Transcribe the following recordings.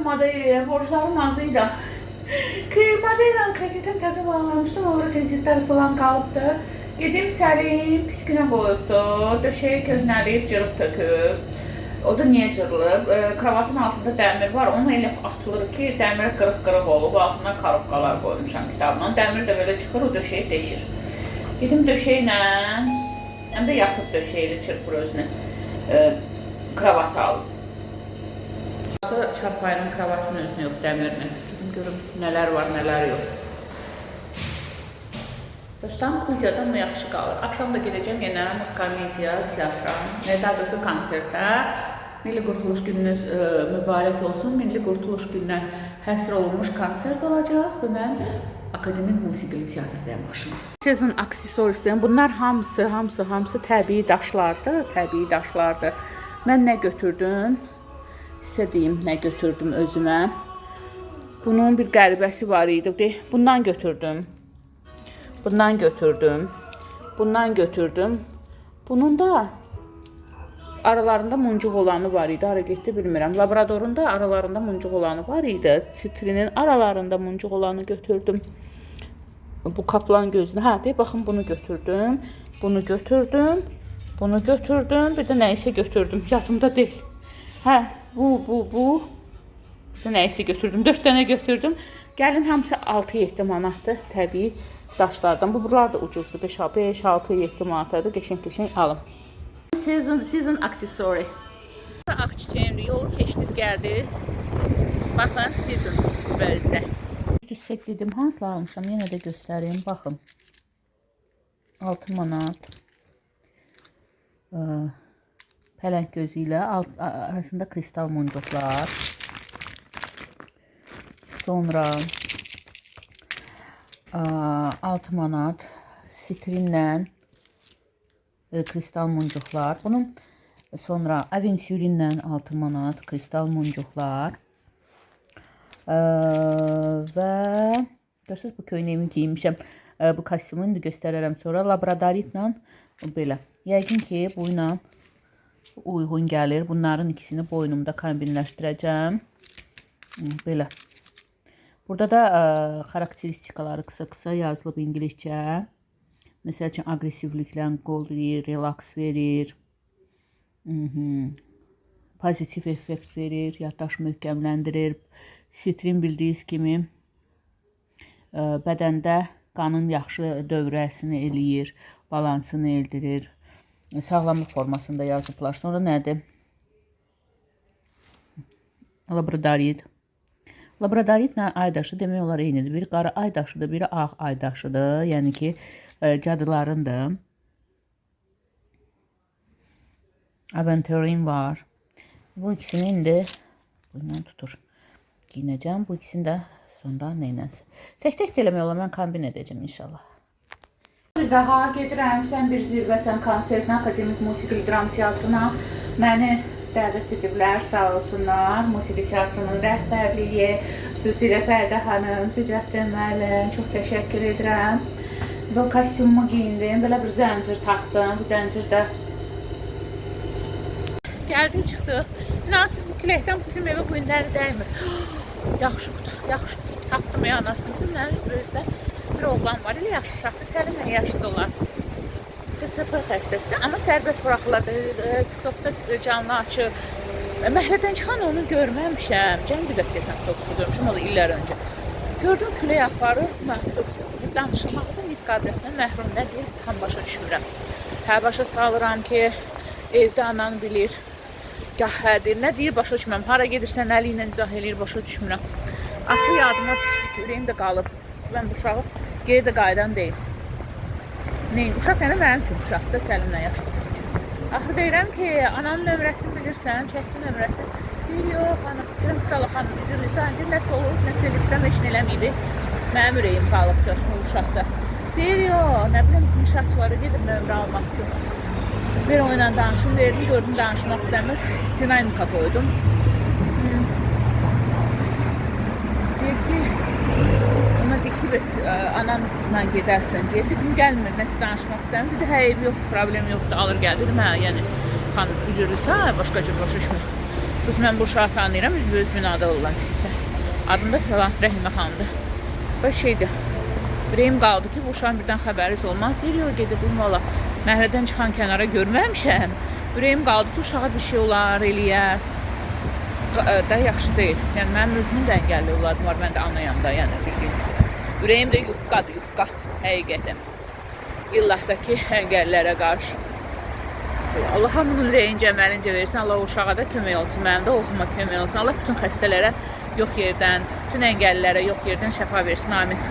Madeira'ya, borçlarım az idi. Madeira'nın kreditim təzə bağlamışdım, orada kreditlər falan qalıbdı. Gedim səlim, piskinə qoyubdu, döşəyi köhnəliyib, cırıb töküb. O da niyə cırılıb? Kravatın altında dəmir var, onu elə atılır ki, dəmir qırıq-qırıq olub, altına karobkalar qoymuşam kitabla. Dəmir də belə çıxır, o döşəyi deşir. Gedim döşəklə, həm də yatıb döşəklə çırpır özünü, kravatı alıb. Çarpayının kravatının özünü yox, dəmirlə. Gedim görüm nələr var, nələr yox. Başdan Kuzya'dan mı yaxşı qalır? Akşam da gedəcəm yenə Muskomediya, teatra, daha doğrusu konsertə. Milli Qurtuluş gününüz mübarək olsun. Milli Qurtuluş gününə həsr olunmuş konsert olacaq və mən Akademik Musiqili Teatrdayım başıma. Sezon aksesuaristəyim. Bunlar hamısı təbii daşlardır, Mən nə götürdüm? Sizə deyim, nə götürdüm özümə. Bunun bir qəribəsi var idi. Bundan götürdüm. Bundan götürdüm. Bunun da aralarında muncuq olanı var idi. Hara getdi bilmirəm. Labradorun da aralarında muncuq olanı var idi. Citrinin aralarında muncuq olanı götürdüm. Bu kaplan gözünü. Baxın bunu götürdüm. Bunu götürdüm. Bir də nəyisə götürdüm. Yadımda deyil. Bu. Bir də nəyisə götürdüm. 4 dənə götürdüm. Gəlin hamısı 6-7 manatdır. Təbii daşlardan. Bunlar da ucuzdur. 5-6-7 manatadır. Qəşəng alın. Season accessory. Ağ çiçəyimdir. Yolu keçdiniz, gəldiniz. Baxın, season sübərizdə. Üstüsək dedim, hansılar almışam? Yenə də göstəreyim. Baxın. 6 manat. Pələng gözü ilə arasında kristal muncuqlar. Sonra 6 manat sitrinlə kristal muncuqlar. Bunun sonra aventurinlə 6 manat kristal muncuqlar. Və görürsünüz bu köynəyimi giymişəm. Bu kostyumu indi göstərərəm sonra. Labradoritlə belə. Yəqin ki bu ilə uyğun gəlir. Bunların ikisini boynumda kombinləşdirəcəm. Belə. Burada da xarakteristikaları qısa yazılıb ingiliscə. Məsəl üçün aqressivliklə qol verir, relaks verir, pozitiv effekt verir, yaddaş möhkəmləndirir. Sitrin bildiyiniz kimi bədəndə qanın yaxşı dövrəsini eləyir, balansını eldirir. Sağlamlıq formasında yazıblar. Sonra nədir? Labradorit. Labradoritlə aydaşı demək olar eynidir. Biri qara aydaşıdır, biri ağ aydaşıdır. Yəni ki, cadılarındır. Aventurin var. Bu ikisini indi bundan tutur. Giyinəcəm. Bu ikisini də sonra neynəsə. Tək-tək eləmək olar. Mən kombin edəcəm inşallah. Bir daha gedirəm. Sən bir zirvəsən konsertinə, Akademik Musiqili Dram Teatrına. Məni dəvət ediblər, sağ olsunlar. Musiqi teatrının rəhbərliyi, xüsusilə Fərdə xanım, Cücəttin müəllim, çox təşəkkür edirəm. Bu kostyumumu giyindim, belə bir zəncir taxdım. Bu zəncir də gəldik, çıxdıq. İnansız bu küləkdən bizim evə bu günləri dəymir. Yaxşı tapdım anasını. Bizim mənim üzrə bir oğlan var, elə yaxşı şaxtı, Səlimlə yaşlı dolar. DCP xəstəsidir, amma sərbəst buraxırlar. TikTokda canlı açır. Məhəllədən çıxan onu görməmişəm. Cəm bir dəfə desən TikTokda görmüşəm, o da illər öncə. Gördüm külək aparır, danışmaqda nit qabiliyyətindən məhrum nə deyir, tam başa düşmürəm. Başa salıram ki, evdə anan bilir, gah hədir, nə deyir, başa düşmürəm. Hara gedirsən, əli ilə izah eləyir, başa düşmürəm. Axı yadıma düşdü ki, ürəyim də qalıb. Mən bu uşağı geri də qaydan deyim. Uşaq yəni mənim üçün uşaqdır, Səlimlə yaşlı. Axı deyirəm ki, ananın nömrəsini bilirsən, çəkdi nömrəsi. Deyir, yox, ana, deyirəm, Sala xanım, üzürlüsən, deyir, nəsə olur, nəsə edibdən heç nə eləməyib. Mənim ürəyim qalıbdır bu uşaqda. Deyir, yox, nə biləm, inşaatçılara gedir nömrə almaq üçün. Bir o ilə danışım verdim, gördüm danışmaq istəmir, dinamika qoydum. Deyir ki, ona deyir ki, ananla gedərsən, deyir, dedim, gəlmir, nəsə danışmaq istəmir. Dedi, hə, ev yoxdur, problem yoxdur, alır gəl. Dedim, hə, yəni, xanım, üzürlüsə, başqa cür başa düşmür. Mən bu uşağı tanıyıram, üzbüz binada olan sizdə. Adım da falan Rəhimə xanımdır. Və şeydir, ürəyim qaldı ki, bu uşağın birdən xəbəriniz olmaz. Deyir, gedib bu valla məhrədən çıxan kənara görməmişəm. Ürəyim qaldı ki, uşağa bir şey olar, eləyər. Da yaxşı deyil. Yəni mənim özümün də əngəlli övladım var, mən də anayam da, yəni bildiyiniz kimi. Ürəyim də yufqadır, yufqa, həqiqətən. İlləhdəki əngəllərə qarşı. Allah hamının ürəyincə, əməlincə versin. Allah uşağa da kömək olsun, mənim də oğluma kömək olsun. Allah bütün xəstələrə yox yerdən, bütün əngəllilərə yox yerdən şəfa versin. Amin.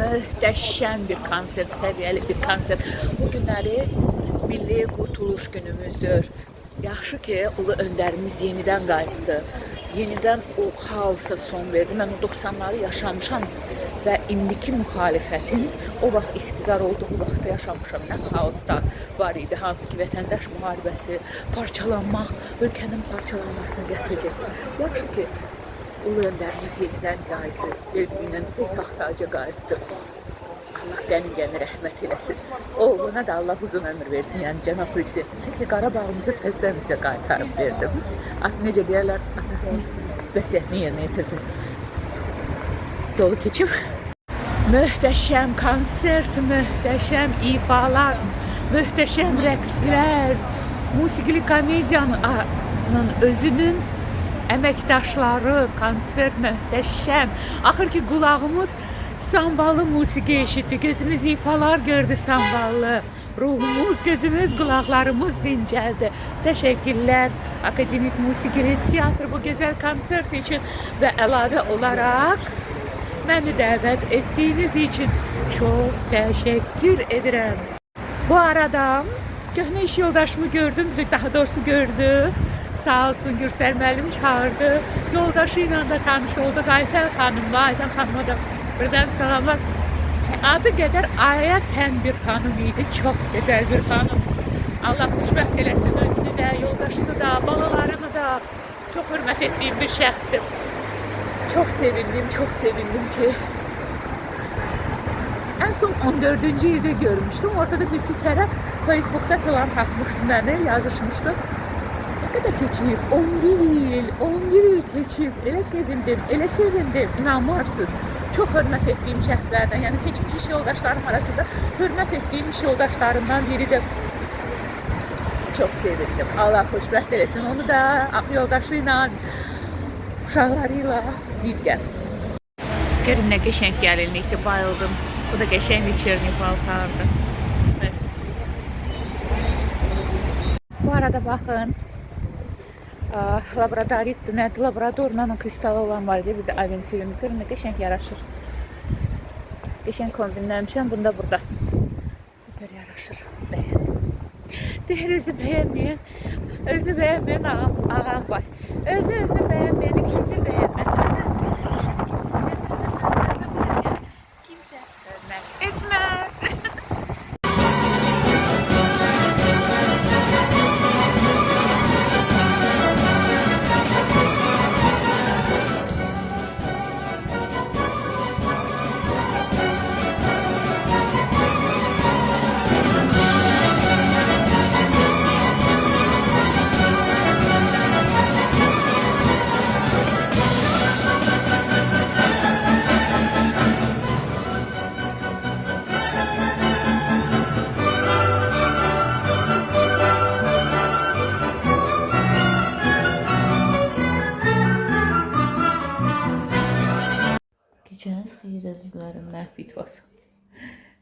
Möhtəşəm bir konsert, səviyyəli bir konsert. Bu günləri Milli Qurtuluş günümüzdür. Yaxşı ki, ulu öndərimiz yenidən qayıtdı. Yenidən o xaosa son verdi. Mən o 90'ları yaşamışam və indiki müxalifətin o vaxt iqtidar olduğu vaxtda yaşamışam. Nə xaoslar var idi, hansı ki vətəndaş müharibəsi, parçalanmaq, ölkənin parçalanmasını gətirecək. Yaxşı ki, ulu öndərimiz yenidən qayıtdı. Elbinin taxtaca qayıtdı. Allah qəni-qəni rəhmət eləsin. Oğluna da Allah uzun ömür versin, yəni cənab prezident. Çünki Qarabağımızı təzdən bizə qaytarıb verdi. Necə deyərlər, atasının vəsiyyətini yerinə yetirdi. Yolu keçim. Möhtəşəm konsert, möhtəşəm ifalar, möhtəşəm rəqslər, musiqili komediyanın özünün əməkdaşları, konsert möhtəşəm. Axır ki, qulağımız samballı musiqi eşitdi, gözümüz ifalar gördü samballı. ruhumuz, gözümüz, qulaqlarımız dincəldi. Təşəkkürlər Akademik Musiqili Teatr bu gözəl konsert için və əlavə olaraq məni dəvət etdiyiniz için çox təşəkkür edirəm. Bu arada köhnə iş yoldaşımı gördüm, daha doğrusu gördü. Sağ olsun Gürsel müəllim çağırdı. Yoldaşıyla da tanış olduk. Ayten Hanım'la. Ayten Hanım'a da birden selamlar. Adı qədər Ayten bir hanım idi. Çok güzel bir hanım. Allah xoşbəxt eləsin özünü də, yoldaşını da, balalarını da. Çok hürmet ettiğim bir şəxsdir. Çok sevindim ki en son 14. ilde görmüştüm. Ortada bir kere Facebook'ta falan takmıştım beni, yazışmıştım. Ne kadar keçib? 11 il keçib. Elə sevindim, inanmarsınız. Çok hürmet ettiğim şəxslərdən, yəni keçmiş iş yoldaşlarım arasında hürmet ettiğim iş yoldaşlarımdan biridir. Çok sevindim. Allah xoşbəxt eləsin. Onu da yoldaşıyla, uşaqlarıyla birgə. Görün nə qəşəng gəlinlikdir, bayıldım. Bu da qəşəng вечерний paltardır. Süper. Bu arada baxın. Labradoritdir, nədir? Labradorla kristal olan var idi. Bir də aventurun. Görün nə qəşəng yaraşır. Qəşəng kombinləmişəm. Bunda burada. Süper yaraşır. Bəyəndim. Deyir özü bəyənməyən. Özünü bəyənməyən ağam var. Özünü bəyənməyəni kimsə bəyənməz. Gecəniz xeyir əzizlərim, məhv var.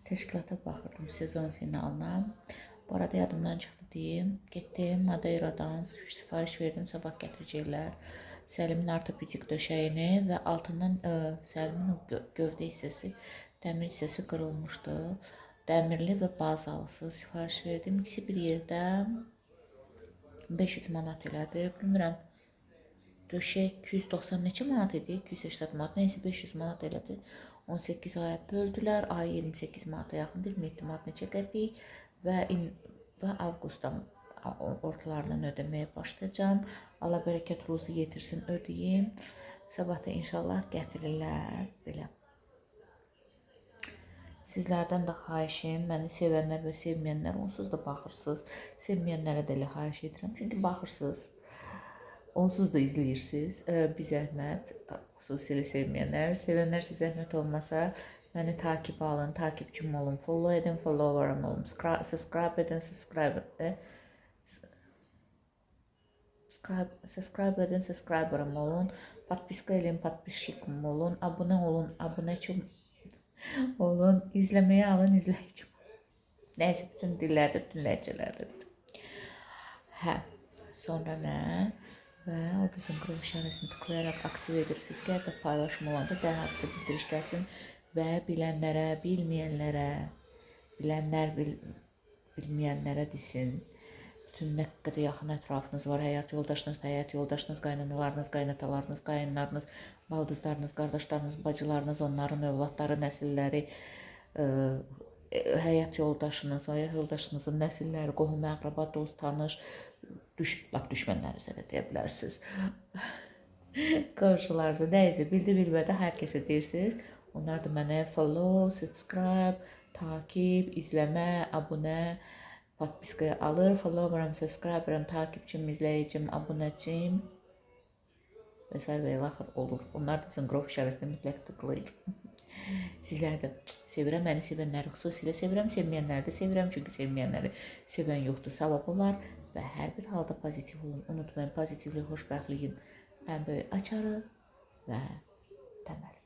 Təşkilata baxırdım sezon finalına. Bu arada yadımdan çıxdı deyim. Getdim Madeiradan sifariş verdim, sabah gətirəcəklər. Səlimin ortopedik döşəyini və altından Səlimin o gövdə hissəsi, dəmir hissəsi qırılmışdı. Dəmirli və bazalısı sifariş verdim. İkisi bir yerdə 500 manat elədi. Bilmirəm. Döşək 290 neçə manat idi? 280 manat, neyse 500 manat elədi. 18 aya böldülər. Ay 28 manata yaxındır. 27 manat neçə qəpik və avqustdan ortalarından ödəməyə başlayacağım. Allah bərəkət ruzu yetirsin, ödəyim. Sabah da inşallah gətirirlər. Belə. Sizlərdən də xahişim, məni sevənlər və sevməyənlər onsuz da baxırsınız. Sevməyənlərə də elə xahiş edirəm. Çünki baxırsınız. Onsuz da izləyirsiniz. Bir zəhmət, xüsusilə sevməyənlər. Sevənlər sizə zəhmət olmasa, məni takip alın, takipçim olun, follow edin, followerim olun, subscribe edin, subscriberim olun, patpiska edin, patpisçikim olun, abunə olun, abunəçim olun, izləməyə alın, izləyicim. Nəysə, bütün dillərdə, bütün ləhcələrdə. Hə, sonra nə? Və orada zınqırov işarəsini tıklayaraq aktiv edirsiniz ki, hətta paylaşım olanda dərhal sizə bildiriş gəlsin və bilənlərə, bilməyənlərə, bilənlər bilməyənlərə desin. Bütün nə qədər yaxın ətrafınız var, həyat yoldaşınız, qaynanalarınız, qaynatalarınız, qayınlarınız, baldızlarınız, qardaşlarınız, bacılarınız, onların övladları, nəsilləri, həyat yoldaşınızın nəsilləri, qohum, əqraba, dost, tanış, düşmənlərinizə də deyə bilərsiniz. Qonşularınızı nəysə bildi-bilmədə hər kəsə deyirsiniz. Onlar da mənə follow, subscribe, takip, izləmə, abunə, patpiskaya alır. Followerim, subscriberim, takipçim, izləyicim, abunəçim və s. və ilaxır olur. Onlar da zınqırov işarəsini mütləq tıklayır. Sizləri də sevirəm, məni sevənləri xüsusilə sevirəm, sevməyənləri də sevirəm. Çünki sevməyənləri sevən yoxdur, savab olar. Və hər bir halda pozitiv olun. Unutmayın, pozitivlik, xoşbəxtliyin ən böyük açarı və təməli.